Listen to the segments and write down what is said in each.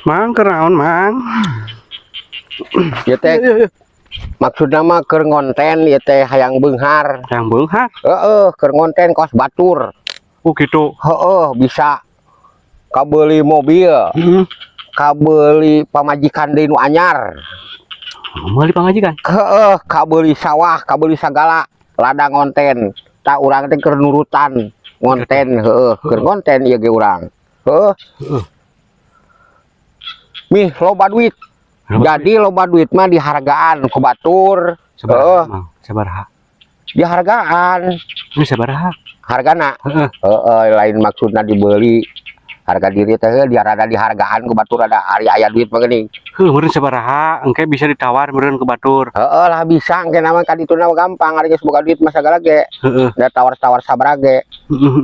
Mang kenaon mang. Ya teh maksudna mah keur ngonten ya teh hayang beunghar. Yang beunghar. Keur ngonten kos batur. Oh gitu. Bisa kabeuli mobil, kabeuli pamajikan deui nu anyar. Meuli pangajikan. Kabeuli sawah, kabeuli sagala ladang ngonten. Tak urang teh keur nurutan ngonten, keur ngonten ieu ge urang. Mih loba duit. Jadi loba duit mah dihargaan ku batur. Sabaraha. Dihargaan. Ini sabaraha. Hargana. Lain maksudna dibeli. Harga diri teh dia rada dihargaan ku batur ada ari aya duit mah geuning. Meureun sabaraha engke bisa ditawar meureun ke batur. Lah bisa engke nama ka dituna gampang ari geus boga duit mah sagala ge. Da tawar-tawar sabaraha ge.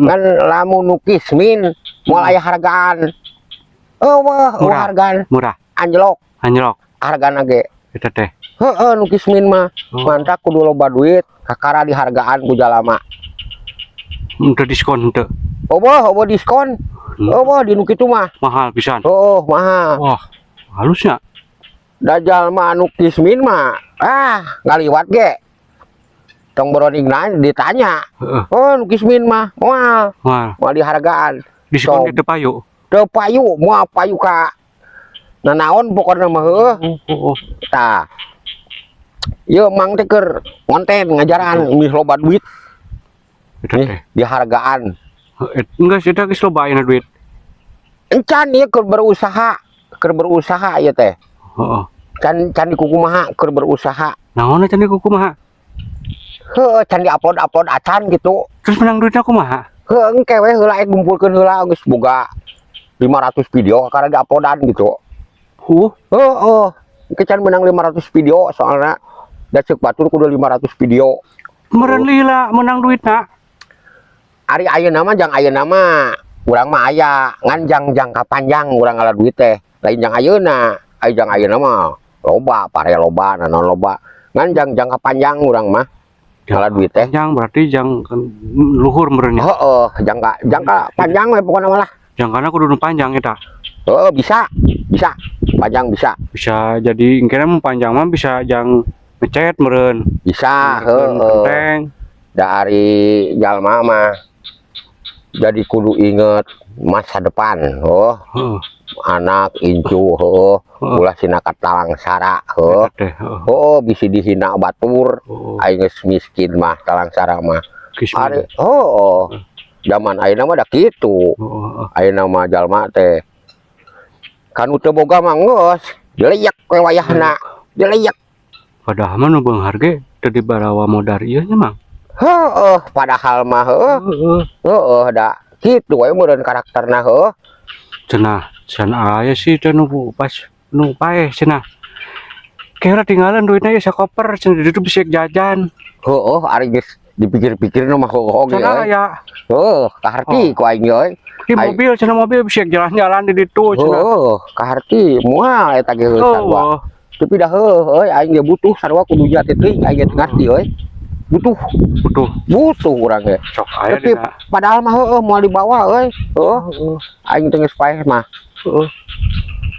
Kan lamun nu kismin moal aya hargaan. Hargaan. Murah. Anjlok Anjlok. Hargana ge. Eta teh. Nu kismin mah mantap kudu loba duit kakara dihargaan ku jalama. Untuk diskon henteu. Oboh diskon. Di nu kitu mah Mahal pisan. Mahal. Wah, halusnya. Da jalma anu kismin mah ngaliwat ge. Tong beroningna ditanya. Nu kismin mah moal dihargaan. Diskon teh teu payu. Teu payu, moal payu ka nanaon pokokna mah tah. Ieu mang teh keur konten ngajaran mih loba duit. Nih dihargaan. Enggak sih, geus loba ayeuna duit. Encan ieu keur berusaha ieu teh. Can dikukumaha keur berusaha. Naon can dikukumaha? Can di-upload acan gitu. Terus menang duitna kumaha? Engke we heula ngumpulkeun heula geus boga 500 video karena di-uploadan gitu. Engke can menang 500 video soalna da ceuk batur kudu 500 video. Meureun lila menang duitna. Ari ayeuna mah jang ayeuna mah urang mah aya ngan jangka panjang urang ngala duit teh. Lain jang ayeuna, jang ayeuna mah loba, pare loba, nanon loba. Ngan jangka panjang urang mah ngala duit teh. Panjang berarti jang luhur meureun nya. Jangka panjang we pokona mah lah. Jangkana kudu nu panjang eta. Bisa. Panjang bisa. Bisa jadi engke mah panjang mah bisa jang ngecet meureun. Bisa, Penting. Da ari jalma mah jadi kudu inget masa depan. Anak incu ulah sina katalang sara bisi dihina batur aing geus miskin mah talang sara mah ari zaman ayeuna mah da kitu. Ayeuna mah jalma teh kanu teu boga mah geus dileyek we wayahna dileyek. Padahal mah nu beunghar ge teu dibarawa modar ieu nya mang. Padahal mah da kitu we meureun karakterna Cenah can aya sih teh nu pas nu paeh cenah. Kira tinggalan duitnya ya sakoper cenah di ditu bisa jajan. Ari geus dipikir-pikir mah ge. Cenah aya. Kaharti ku aing ge. Di mobil cenah mobil bisa jalan-jalan di ditu cenah. Kaharti moal eta ge sarua. Tapi dah aing ge butuh sarua kudu jati teuing aing ge ngarti euy. Butuh urang ge. Tapi padahal mah moal dibawa euy. Aing teu geus paeh mah.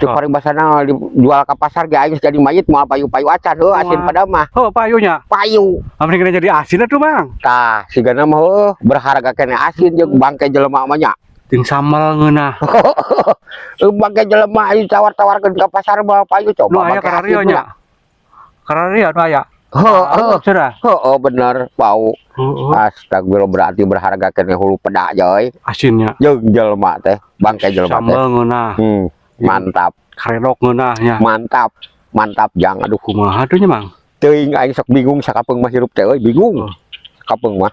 Teu paribasana dijual ka pasar ge aing jadi mayit moal payu-payu acan asin pada mah. Payunya. Payu. Amun kena jadi asin atuh, Bang. Tah, sigana mah berharga kene asin jeung bangke jelema mah nya. Ting sambal ngeunah. Bangke jelema aing tawar-tawarkeun ka pasar mah payu coba. Nu aya karario nya. Karario nu aya. Cerah. Bener pau. Astagfirullah berarti berharga kene hulu peda joy. Asinnya. Jeung jelema teh, bangke jelema teh. Sambal ngeunah. Mantap. Karedok ngeunah nya. Mantap jang aduh kumaha tuh nya, Mang? Teuing aing sok bingung sakapeung mah hirup teh euy, bingung. Sakapeung mah.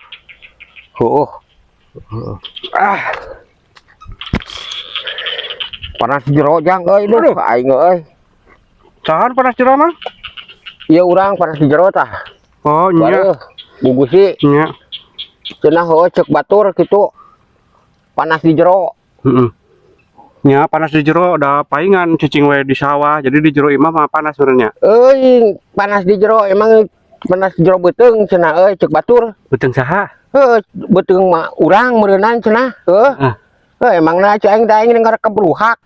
Panas jero jang euy duh aing euy. Sahan panas jero, Mang? Ieu urang panas di jero tah. Oh nya. Bubusi. Nya. Cenah ceuk batur kitu. Panas di jero. Nya panas di jero da paingan cicing we di sawah. Jadi di jero imah mah panas sebenarnya. Panas di jero emang panas di jero beuteung cenah ceuk batur. Beuteung saha? Beuteung mah urang meureunan cenah. Emangna cai aing da aing ngarep kebruhak.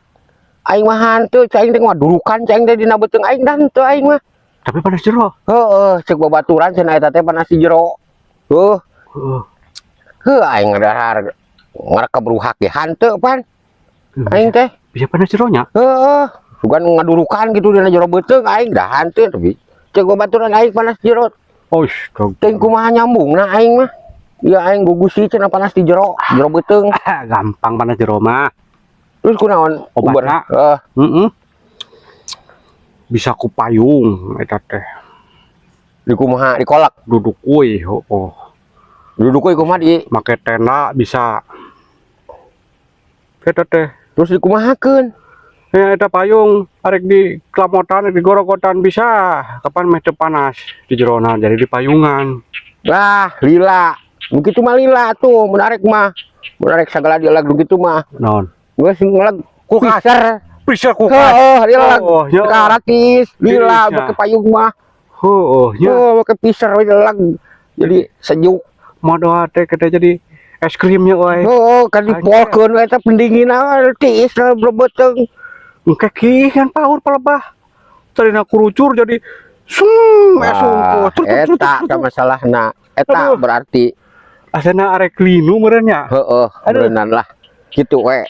aing mah hanteu cai teh mah durukan cai teh dina beuteung aing dan teu aing mah. Tapi panas jero. Heeh, ceuk babaturan cenah eta teh panas di jero. Heuh. Aing dahar ngarekep ruhak ge hanteu pan. Aing teh Bisa panas jeronya. heeh, sugan ngadurukan gitu dina jero beuteung aing dah hanteu tapi ceuk babaturan aing panas jero. Oh, Teuing kumaha nyambungna aing mah. Ya aing gugusi cenah panas di jero beuteung. gampang panas jero mah. Terus kunaon Obatna? Heeh. Bisa ku payung eta teh. Di kumaha dikolak. Duduk euy, oh. Duduk euy kumaha di Make tenda bisa. Eta teh. terus dikumahakeun. Ya eta payung arek di kelamotan di gorogotan bisa. Kapan meh teu panas di jerona jadi di payungan. Lah, lila. Begitu mah lila tuh, menarik mah. Menarik segala dia lagu gitu mah. Naon? Gue sing ngelag kulkaser. Bisa ku Heeh, lila. Oh, ya. Karatis, lila Bisa. pakai payung mah. Oh, ya. Oh, pakai piser we lag. Jadi sejuk. Modoh teh kita jadi es krimnya euy. Oh, kan dipolkeun we teh pendinginan tiis blebeteung. Engke kieu paur palebah. Tarina kurucur jadi Wah, eta teh masalahna. Eta Aduh. berarti asana arek linu meureun nya. heeh, berenang lah. Gitu we.